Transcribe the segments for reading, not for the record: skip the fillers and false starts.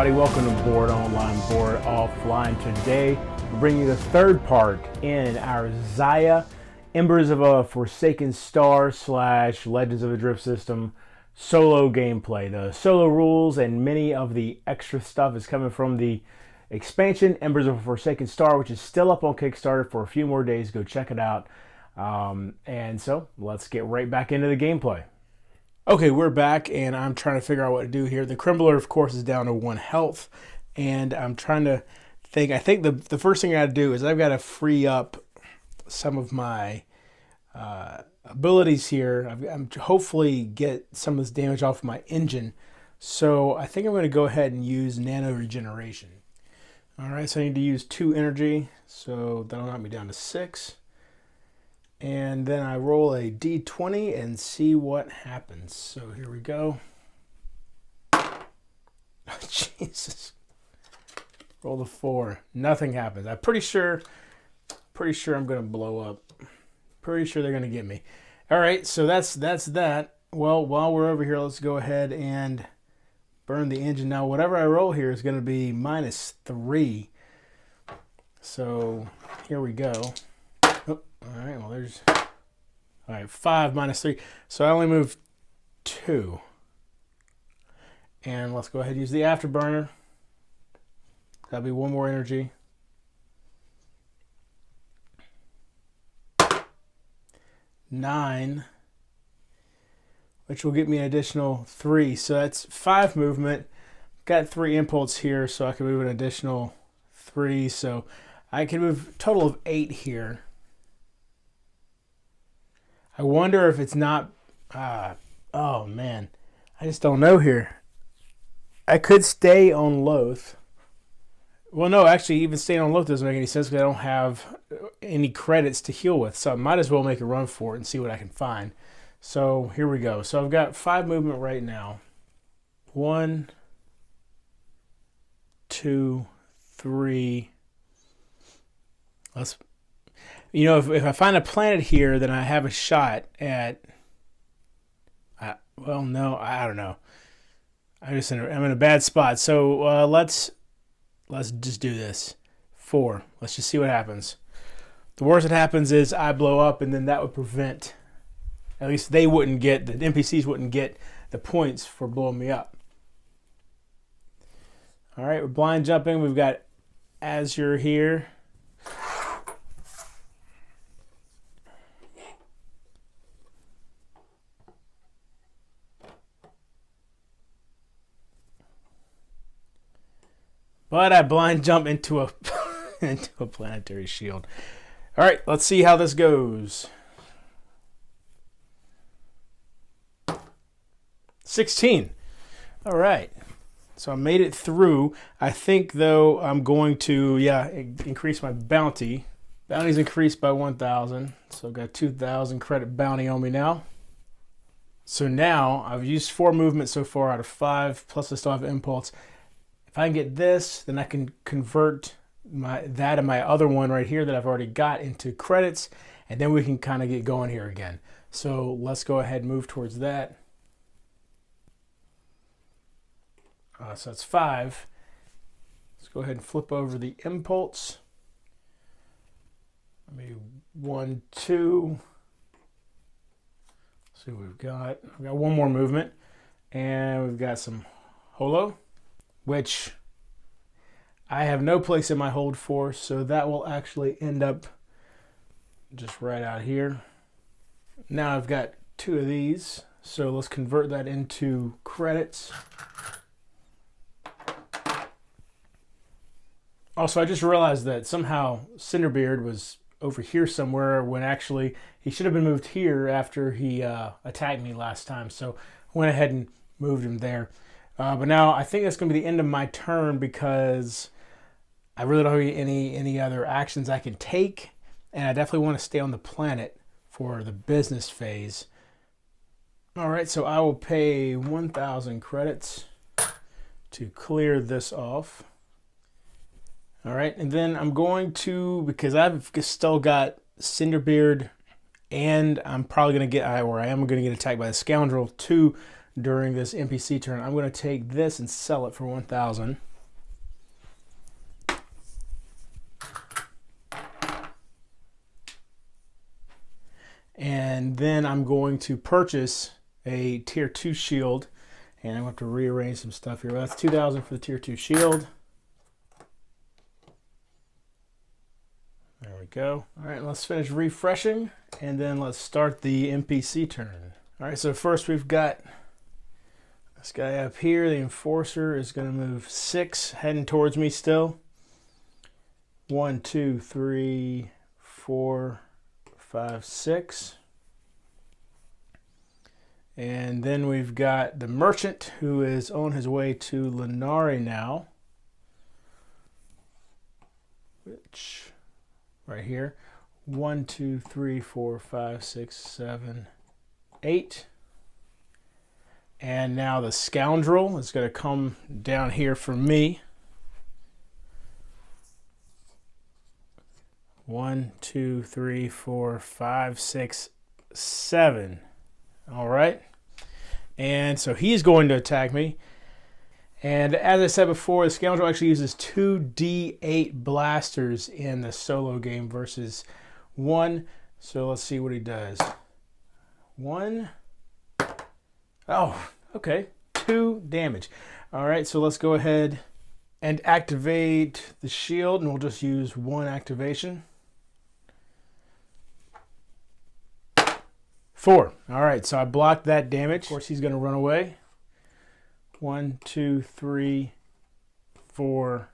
everybody, welcome to Board Online, Board Offline. Today, we're bringing you the third part in our Zaya, Embers of a Forsaken Star / Legends of the Drift System solo gameplay. The solo rules and many of the extra stuff is coming from the expansion, Embers of a Forsaken Star, which is still up on Kickstarter for a few more days. Go check it out. And so, let's get right back into the gameplay. Okay, we're back, and I'm trying to figure out what to do here. The Crumbler, of course, is down to 1 health, and I'm trying to think. I think the first thing I got to do is I've got to free up some of my abilities here. I'm hopefully get some of this damage off of my engine. So I think I'm going to go ahead and use nano regeneration. All right, so I need to use 2 energy, so that'll knock me down to 6. And then I roll a d20 and see what happens. So here we go. Oh, Jesus. Roll the 4. Nothing happens. I'm pretty sure I'm going to blow up. Pretty sure they're going to get me. All right, so that's that. Well, while we're over here, let's go ahead and burn the engine. Now, whatever I roll here is going to be -3. So here we go. All right, well, there's... All right, 5 -3. So I only moved 2. And let's go ahead and use the afterburner. That'll be 1 more energy. (9), which will get me an additional 3. So that's 5 movement. Got 3 impulse here, so I can move an additional 3. So I can move a total of 8 here. I wonder if it's not... oh, man. I just don't know here. I could stay on Loath. Well, no, actually, even staying on Loath doesn't make any sense because I don't have any credits to heal with. So I might as well make a run for it and see what I can find. So here we go. So I've got 5 movement right now. 1, 2, 3. Let's... You know, if I find a planet here, then I have a shot at... well, no, I don't know. I'm in a bad spot. So let's just do this. 4. Let's just see what happens. The worst that happens is I blow up, and then that would prevent... At least they wouldn't get... The NPCs wouldn't get the points for blowing me up. All right, we're blind jumping. We've got Azure here. But I blind jump into a into a planetary shield. All right, let's see how this goes. 16. All right. So I made it through. I think, though, I'm going to, increase my bounty. Bounty's increased by 1,000. So I've got 2,000 credit bounty on me now. So now I've used 4 movement so far out of 5, plus I still have impulse. If I can get this, then I can convert that and my other one right here that I've already got into credits, and then we can kind of get going here again. So let's go ahead and move towards that. So that's 5. Let's go ahead and flip over the impulse. Maybe 1, 2. Let's see what we've got. We've got 1 more movement, and we've got some holo, which I have no place in my hold for, so that will actually end up just right out here. Now I've got 2 of these, so let's convert that into credits. Also, I just realized that somehow Cinder-Beard was over here somewhere when actually he should have been moved here after he attacked me last time, so I went ahead and moved him there. But now I think that's going to be the end of my turn because I really don't have any other actions I can take, and I definitely want to stay on the planet for the business phase. All right, so I will pay 1,000 credits to clear this off. All right, and then I'm going to, because I've still got Cinder-Beard, and I'm probably going to get, or I am going to get attacked by the Scoundrel too during this NPC turn. I'm going to take this and sell it for 1,000. And then I'm going to purchase a tier 2 shield. And I'm going to have to rearrange some stuff here. Well, that's 2,000 for the tier 2 shield. There we go. All right, let's finish refreshing. And then let's start the NPC turn. All right, so first we've got this guy up here. The Enforcer is going to move 6, heading towards me still. 1, 2, 3, 4, 5, 6. And then we've got the Merchant, who is on his way to Lanari now. Which, right here. 1, 2, 3, 4, 5, 6, 7, 8. And now the Scoundrel is going to come down here for me. 1, 2, 3, 4, 5, 6, 7. All right. And so he's going to attack me. And as I said before, the Scoundrel actually uses 2d8 blasters in the solo game versus 1. So let's see what he does. 1. Oh, okay. 2 damage. All right, so let's go ahead and activate the shield, and we'll just use 1 activation. 4. All right, so I blocked that damage. Of course, he's going to run away. 1, 2, 3, 4,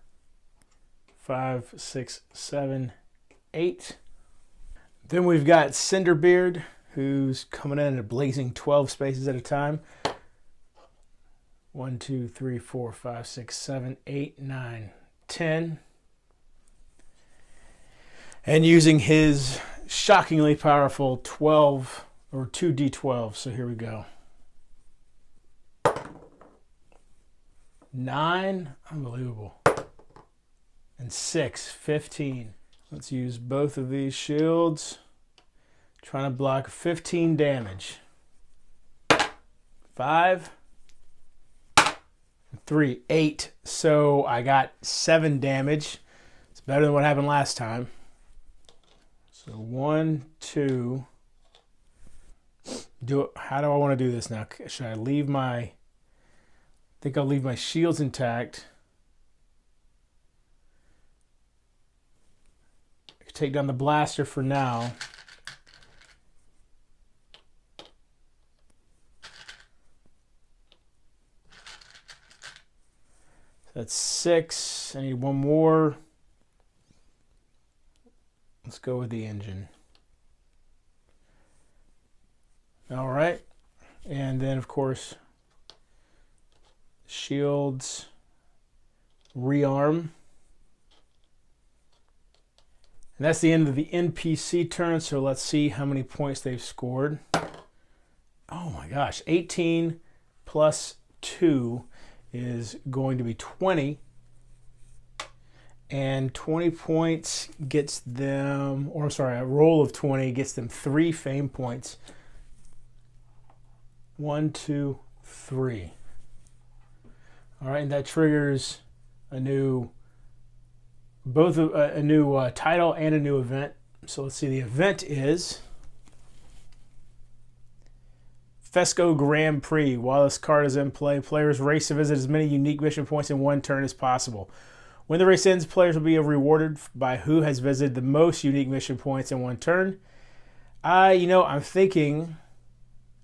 5, 6, 7, 8. Then we've got Cinder-Beard, who's coming in and blazing 12 spaces at a time. 1, 2, 3, 4, 5, 6, 7, 8, 9, 10. And using his shockingly powerful 12 or 2d12. So here we go. 9, unbelievable. And 6, 15. Let's use both of these shields. Trying to block 15 damage. 5, 3, 8. So I got 7 damage. It's better than what happened last time. So 1, 2. How do I want to do this now? Should I leave my... I think I'll leave my shields intact. I can take down the blaster for now. That's 6. I need 1 more. Let's go with the engine. All right. And then, of course, shields, rearm. And that's the end of the NPC turn, so let's see how many points they've scored. Oh my gosh, 18 plus 2 is going to be 20. And 20 points gets them, or I'm sorry, a roll of 20 gets them 3 fame points. 1, 2, 3. All right, and that triggers a new, a new title and a new event. So let's see, the event is Fesco Grand Prix. While this card is in play, players race to visit as many unique mission points in 1 turn as possible. When the race ends, players will be rewarded by who has visited the most unique mission points in 1 turn. I'm thinking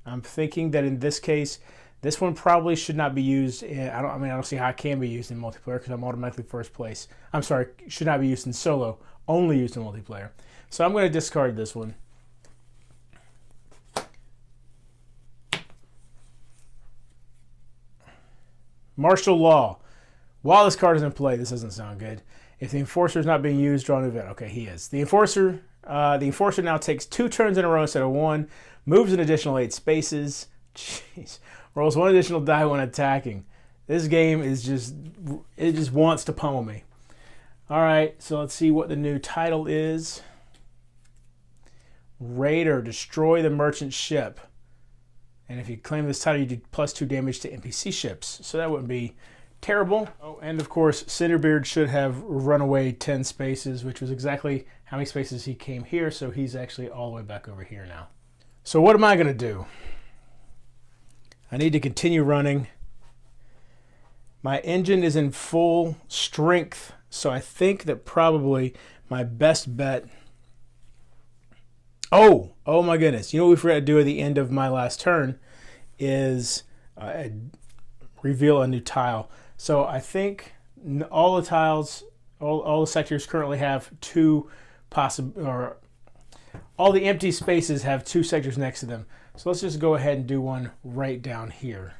that in this case, this one probably should not be used in, I don't see how it can be used in multiplayer because I'm automatically first place. I'm sorry, should not be used in solo, only used in multiplayer. So I'm going to discard this one. Martial Law. While this card is in play, this doesn't sound good. If the Enforcer is not being used, draw an event. Okay, he is. The Enforcer now takes 2 turns in a row instead of 1, moves an additional 8 spaces. Jeez. Rolls 1 additional die when attacking. This game is it just wants to pummel me. All right, so let's see what the new title is. Raider, destroy the merchant ship. And if you claim this title, you do +2 damage to NPC ships. So that wouldn't be terrible. Oh, and of course, Cinder-Beard should have run away 10 spaces, which was exactly how many spaces he came here. So he's actually all the way back over here now. So what am I going to do? I need to continue running. My engine is in full strength, so I think that probably my best bet... Oh my goodness. You know what we forgot to do at the end of my last turn is reveal a new tile. So I think all the tiles, all the sectors currently have two possible... All the empty spaces have two sectors next to them. So let's just go ahead and do one right down here.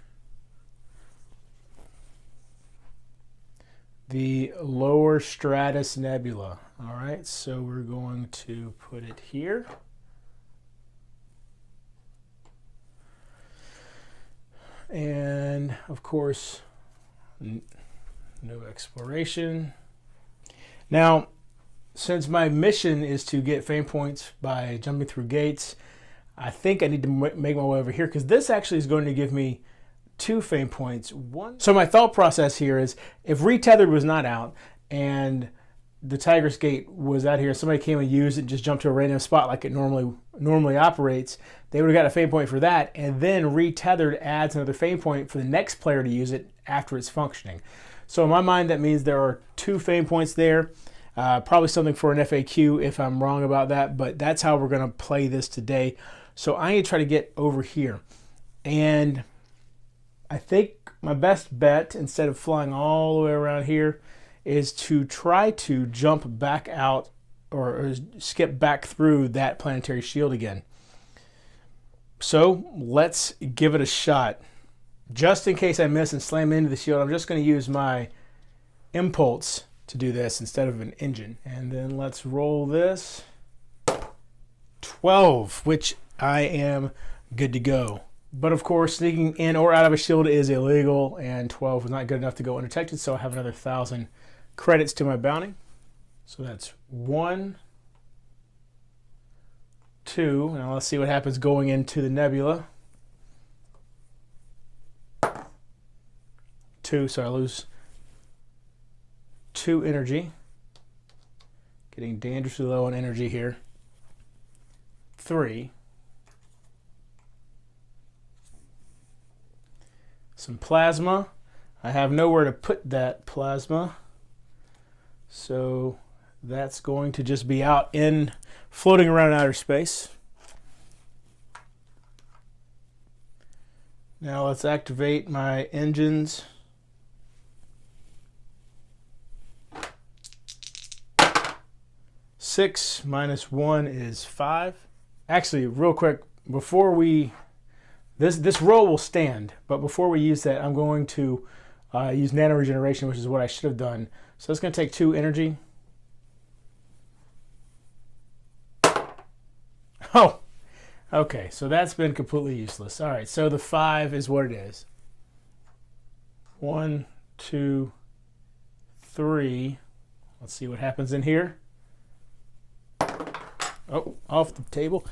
The lower stratus nebula. All right, so we're going to put it here. And of course, no exploration. Now, since my mission is to get fame points by jumping through gates, I think I need to make my way over here because this actually is going to give me 2 fame points. So my thought process here is if Retethered was not out and the Tigress Gate was out here, somebody came and used it and just jumped to a random spot like it normally operates, they would have got a fame point for that, and then Retethered adds another fame point for the next player to use it after it's functioning. So in my mind, that means there are 2 fame points there. Probably something for an FAQ if I'm wrong about that, but that's how we're going to play this today. So I need to try to get over here. And I think my best bet, instead of flying all the way around here, is to try to jump back out or skip back through that planetary shield again. So let's give it a shot. Just in case I miss and slam into the shield, I'm just going to use my impulse to do this instead of an engine. And then let's roll this. 12, which I am good to go. But of course, sneaking in or out of a shield is illegal, and 12 was not good enough to go undetected, so I have another 1,000 credits to my bounty. So that's 1, 2. Now let's see what happens going into the nebula. 2, so I lose 2 energy. Getting dangerously low on energy here. 3. Some plasma. I have nowhere to put that plasma, so that's going to just be out in floating around in outer space. Now let's activate my engines. Six minus 1 is 5. Actually, real quick, before we... This roll will stand, but before we use that, I'm going to use nano regeneration, which is what I should have done. So it's going to take 2 energy. Oh, okay, so that's been completely useless. All right, so the 5 is what it is. 1, 2, 3. Let's see what happens in here. Oh, off the table.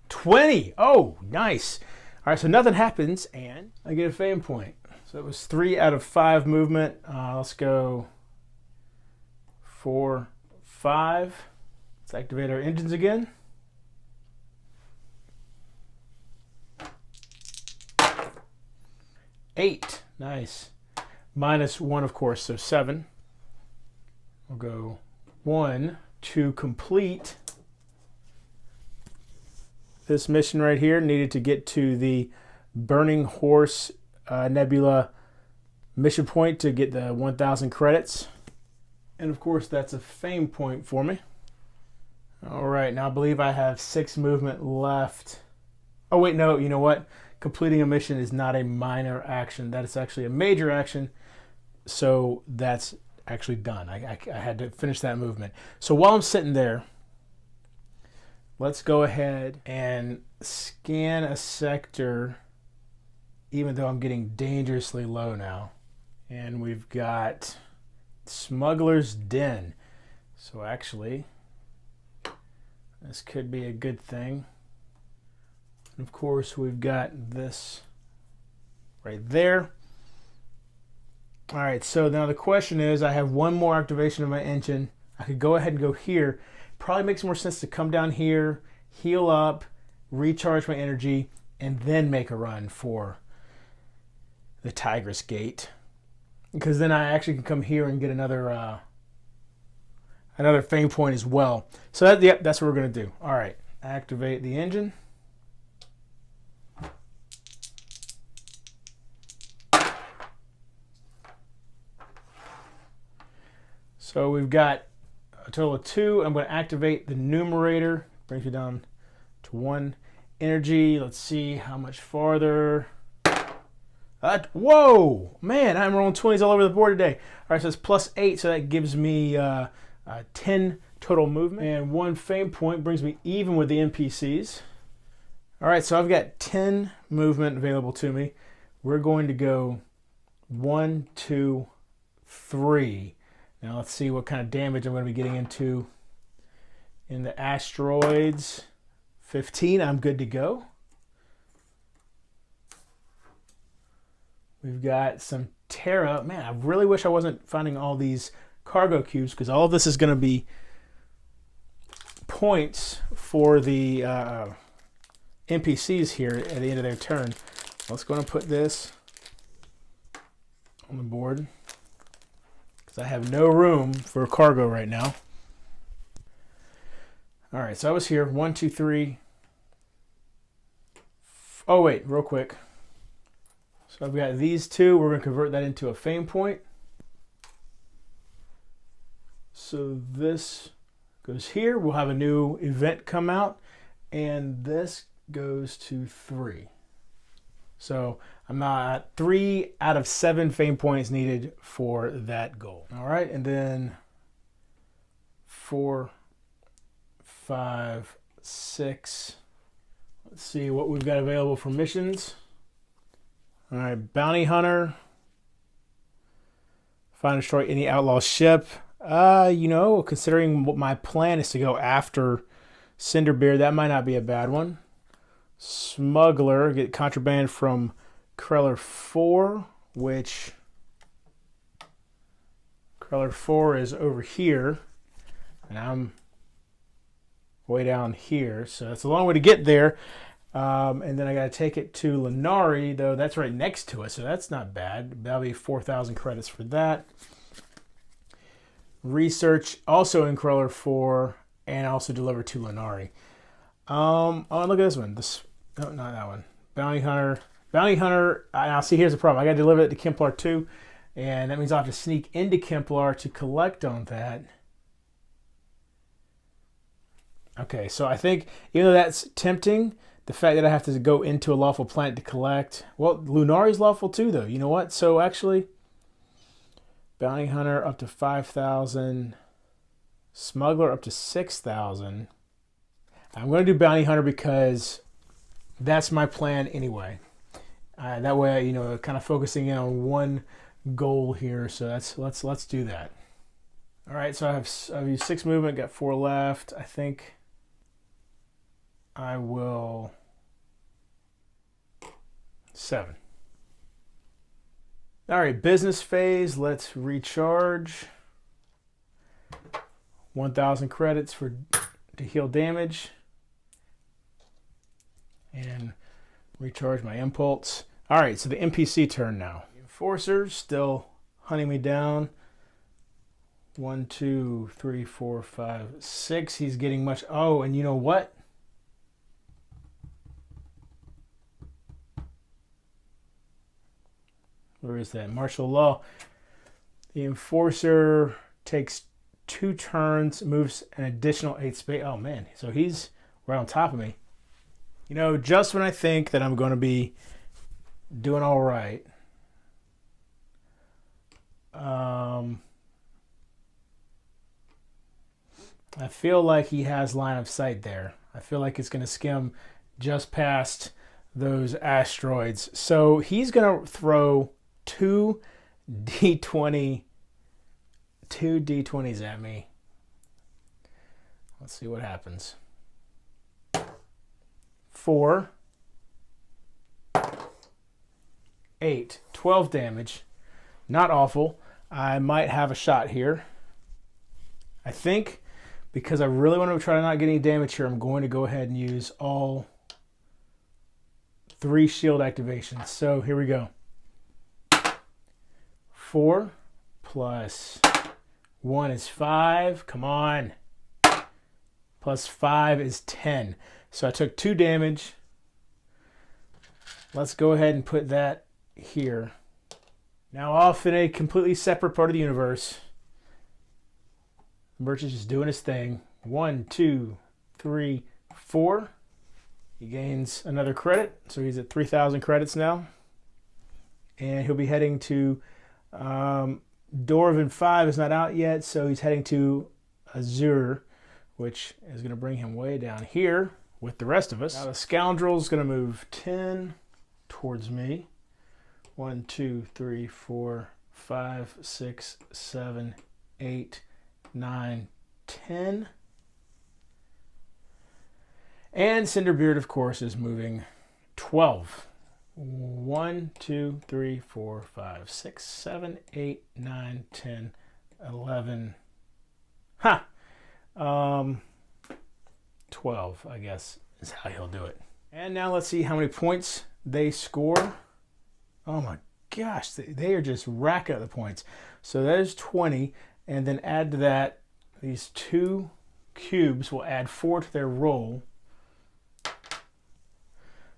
20. Oh, nice. All right, so nothing happens, and I get a fame point. So it was 3 out of 5 movement. Let's go 4, 5. Let's activate our engines again. Eight. Nice. Minus 1, of course, so 7. We'll go 1 to complete this mission right here. Needed to get to the Burning Horse Nebula mission point to get the 1,000 credits. And of course, that's a fame point for me. All right, now I believe I have 6 movement left. Oh wait, no, you know what? Completing a mission is not a minor action. That is actually a major action. So that's actually done. I had to finish that movement. So while I'm sitting there, let's go ahead and scan a sector, even though I'm getting dangerously low now. And we've got Smuggler's Den. So actually, this could be a good thing. And of course, we've got this right there. All right, so now the question is, I have 1 more activation of my engine. I could go ahead and go here. Probably makes more sense to come down here heal up, recharge my energy, and then make a run for the Tigress Gate. Because then I actually can come here and get another fame point as well. So that's what we're going to do. All right, activate the engine. So we've got a total of 2. I'm going to activate the numerator. Brings me down to 1 energy. Let's see how much farther. Whoa! Man, I'm rolling 20s all over the board today. All right, so it's +8, so that gives me 10 total movement. And 1 fame point brings me even with the NPCs. All right, so I've got 10 movement available to me. We're going to go 1, 2, 3. Now let's see what kind of damage I'm going to be getting into in the asteroids. 15, I'm good to go. We've got some Terra. Man, I really wish I wasn't finding all these cargo cubes, because all of this is going to be points for the NPCs here at the end of their turn. Let's go and put this on the board, because I have no room for cargo right now. All right, so I was here. 1, 2, 3. Oh, wait, real quick. So I've got these 2. We're going to convert that into a fame point. So this goes here. We'll have a new event come out. And this goes to 3. So I'm at 3 out of 7 fame points needed for that goal. All right, and then 4, 5, 6. Let's see what we've got available for missions. All right, Bounty Hunter. Find and destroy any outlaw ship. Considering what my plan is to go after Cinder-Beard, that might not be a bad one. Smuggler, get contraband from Cruller 4, which Cruller 4 is over here, and I'm way down here, so that's a long way to get there. And then I got to take it to Planetary, though that's right next to it, so that's not bad. That'll be 4,000 credits for that. Research, also in Cruller 4, and also deliver to Planetary. Oh, look at this one. No, not that one. Bounty Hunter. Bounty Hunter, now see, here's the problem. I got to deliver it to Kemplar 2, and that means I'll have to sneak into Kemplar to collect on that. Okay, so I think, even though that's tempting, the fact that I have to go into a lawful planet to collect, well, Lunary's lawful too, though. You know what? So actually, Bounty Hunter up to 5,000, Smuggler up to 6,000. I'm going to do Bounty Hunter because that's my plan anyway. That way, kind of focusing in on one goal here. So let's do that. All right, so I've used 6 movement, got 4 left. I think I will 7. All right, business phase. Let's recharge. 1,000 credits to heal damage, and recharge my impulse. All right, so the NPC turn now. Enforcer still hunting me down. 1, 2, 3, 4, 5, 6. He's getting much. Oh, and you know what? Where is that? Martial law. The Enforcer takes 2 turns, moves an additional 8 space. Oh, man. So he's right on top of me. Just when I think that I'm going to be doing all right, I feel like he has line of sight there. I feel like it's going to skim just past those asteroids. So he's going to throw 2 D20, 2 D20s at me. Let's see what happens. 4, 8, 12 damage. Not awful. I might have a shot here. I think because I really want to try to not get any damage here, I'm going to go ahead and use all 3 shield activations. So here we go. 4 plus 1 is 5. Come on. Plus 5 is 10. So I took 2 damage. Let's go ahead and put that here. Now off in a completely separate part of the universe, Embers is just doing his thing. 1, 2, 3, 4. He gains another credit, so he's at 3,000 credits now. And he'll be heading to Dwarven 5 is not out yet, so he's heading to Azure, which is going to bring him way down here with the rest of us. Now the Scoundrel's going to move 10 towards me. 1, 2, 3, 4, 5, 6, 7, 8, 9, 10. And Cinder-Beard, of course, is moving 12. 1, 2, 3, 4, 5, 6, 7, 8, 9, 10, 11. 12, I guess, is how he'll do it. And now let's see how many points they score. Oh my gosh, they are just racking up the points. So that is 20, and then add to that, these 2 cubes will add 4 to their roll.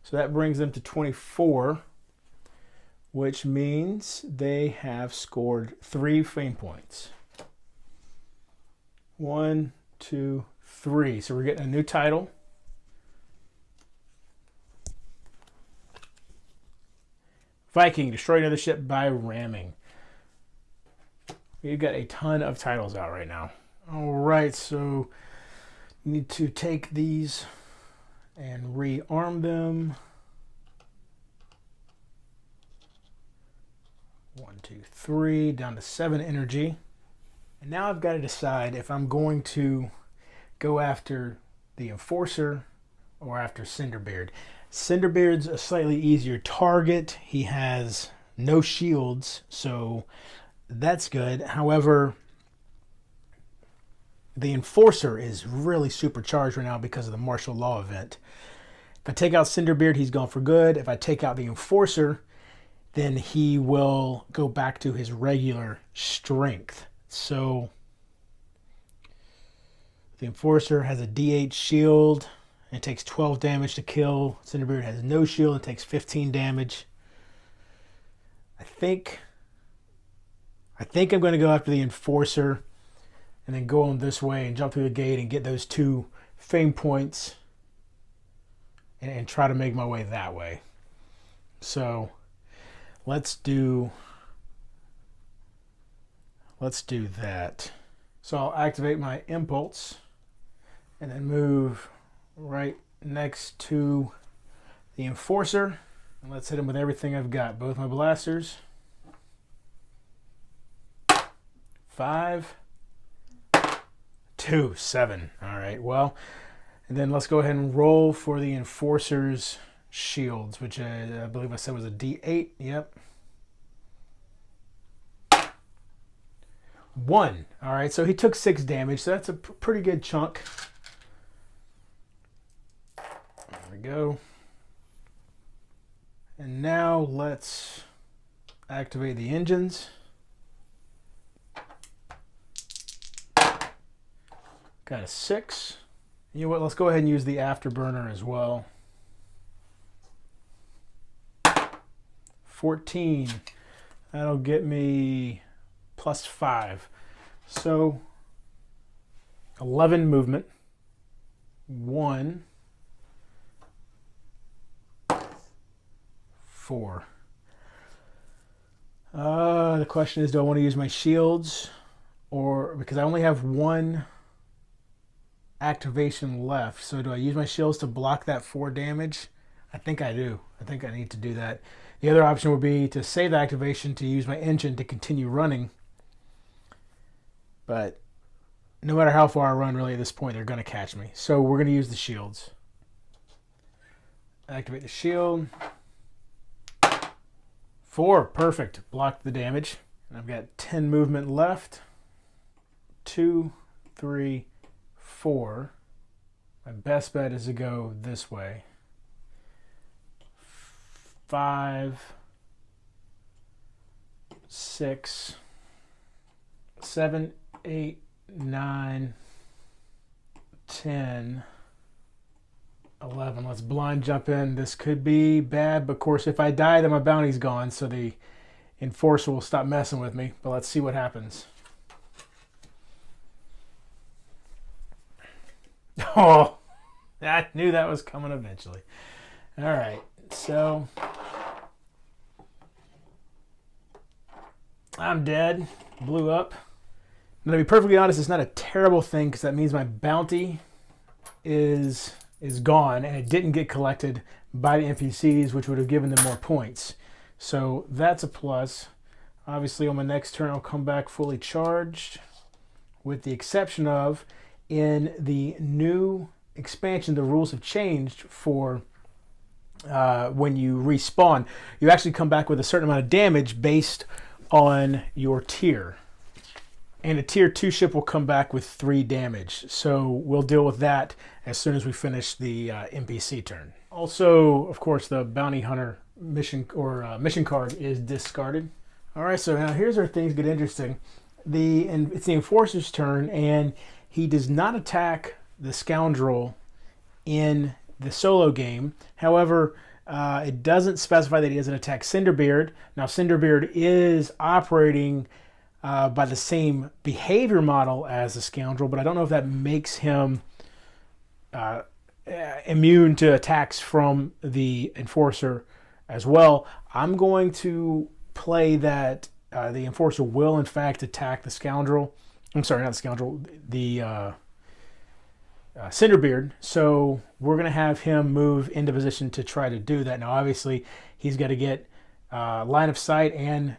So that brings them to 24, which means they have scored 3 fame points. 1, 2, 3. So we're getting a new title. Viking, destroy another ship by ramming. We've got a ton of titles out right now. All right, so you need to take these and rearm them. 1, 2, 3, down to 7 energy. And now I've got to decide if I'm going to go after the Enforcer or after Cinder-Beard. Cinder-Beard's a slightly easier target. He has no shields, so that's good. However, the Enforcer is really supercharged right now because of the martial law event. If I take out Cinder-Beard, he's gone for good. If I take out the Enforcer, then he will go back to his regular strength. So the Enforcer has a D8 shield and it takes 12 damage to kill. Cinder-Beard has no shield and takes 15 damage. I think I'm going to go after the Enforcer and then go on this way and jump through the gate and get those 2 fame points and try to make my way that way. So let's do that. So I'll activate my impulse and then move right next to the Enforcer. And let's hit him with everything I've got. Both my blasters. 5, 2, 7. All right, well, and then let's go ahead and roll for the Enforcer's shields, which I believe I said was a D8. Yep. 1. All right, so he took 6 damage, so that's a pretty good chunk. There we go. And now let's activate the engines. Got a 6. You know what, let's go ahead and use the afterburner as well. 14. That'll get me plus 5. So 11 movement. 1, 4. The question is, do I want to use my shields, or because I only have 1 activation left, so do I use my shields to block that 4 damage? I think I do. I think I need to do that. The other option would be to save the activation to use my engine to continue running. But no matter how far I run, really, at this point, they're going to catch me. So we're going to use the shields. Activate the shield. 4. Perfect. Blocked the damage. And I've got 10 movement left. 2, 3, 4. My best bet is to go this way. 5, 6, 7, 8, 9, 10, 11. Let's blind jump in. This could be bad, but of course if I die then my bounty's gone, so the enforcer will stop messing with me. But let's see what happens. Oh, I knew that was coming eventually. All right, so I'm dead. Blew up. Now, to be perfectly honest, it's not a terrible thing because that means my bounty is gone and it didn't get collected by the NPCs, which would have given them more points. So that's a plus. Obviously, on my next turn, I'll come back fully charged, with the exception of in the new expansion, the rules have changed for when you respawn. You actually come back with a certain amount of damage based on your tier. And a tier 2 ship will come back with 3 damage. So we'll deal with that as soon as we finish the NPC turn. Also, of course, the bounty hunter mission or mission card is discarded. All right, so now here's where things get interesting. It's the enforcer's turn, and he does not attack the scoundrel in the solo game. However, it doesn't specify that he doesn't attack Cinder-Beard. Now, Cinder-Beard is operating by the same behavior model as the scoundrel, but I don't know if that makes him immune to attacks from the enforcer as well. I'm going to play that the enforcer will in fact attack the scoundrel. I'm sorry, not the scoundrel, the Cinder-Beard. So we're going to have him move into position to try to do that. Now, obviously, he's got to get line of sight and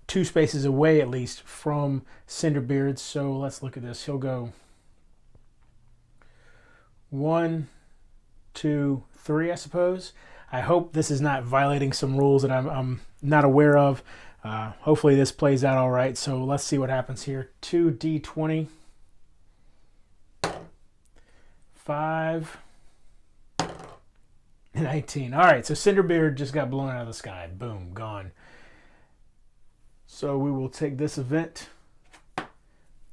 2 spaces away at least from Cinder-Beard. So let's look at this. He'll go 1, 2, 3, I suppose. I hope this is not violating some rules that I'm not aware of. Hopefully this plays out all right. So let's see what happens here. 2d20, 5, 19. All right, so Cinder-Beard just got blown out of the sky. Boom, gone. So we will take this event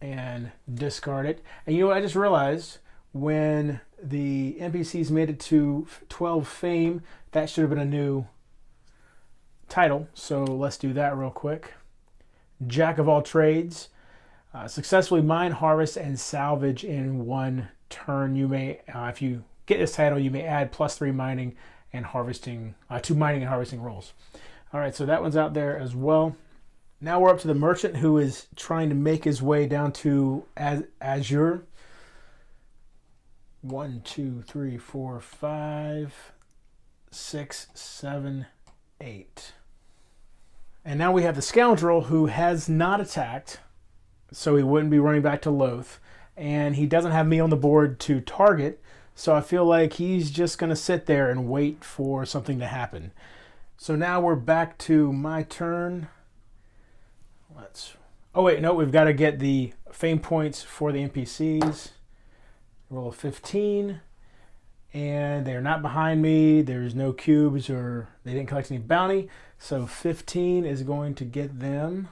and discard it. And you know what I just realized? When the NPCs made it to 12 fame, that should have been a new title. So let's do that real quick. Jack of all trades. Successfully mine, harvest, and salvage in 1 turn. You may, if you get this title, you may add +3 mining and harvesting, 2 mining and harvesting rolls. All right, so that one's out there as well. Now we're up to the merchant, who is trying to make his way down to Azure. 1, 2, 3, 4, 5, 6, 7, 8. And now we have the scoundrel, who has not attacked, so he wouldn't be running back to Loath. And he doesn't have me on the board to target, so I feel like he's just going to sit there and wait for something to happen. So now we're back to my turn. Oh wait, no, we've got to get the fame points for the NPCs. Roll a 15, and they're not behind me. There's no cubes, or they didn't collect any bounty. So 15 is going to get them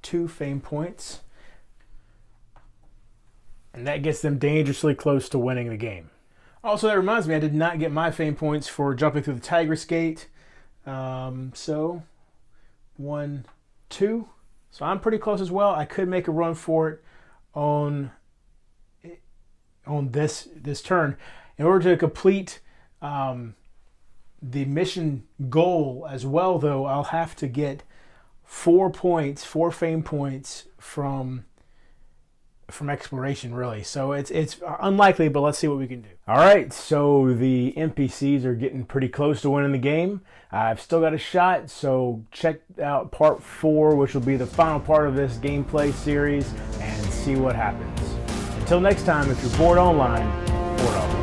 2 fame points. And that gets them dangerously close to winning the game. Also, that reminds me, I did not get my fame points for jumping through the Tigress Gate. So 1, 2. So I'm pretty close as well. I could make a run for it on this turn. In order to complete the mission goal as well, though, I'll have to get 4 points, 4 fame points from exploration, really. So it's unlikely, but let's see what we can do. All right, so the NPCs are getting pretty close to winning the game. I've still got a shot, so check out part 4, which will be the final part of this gameplay series, and see what happens. Until next time, if you're bored online, board offline.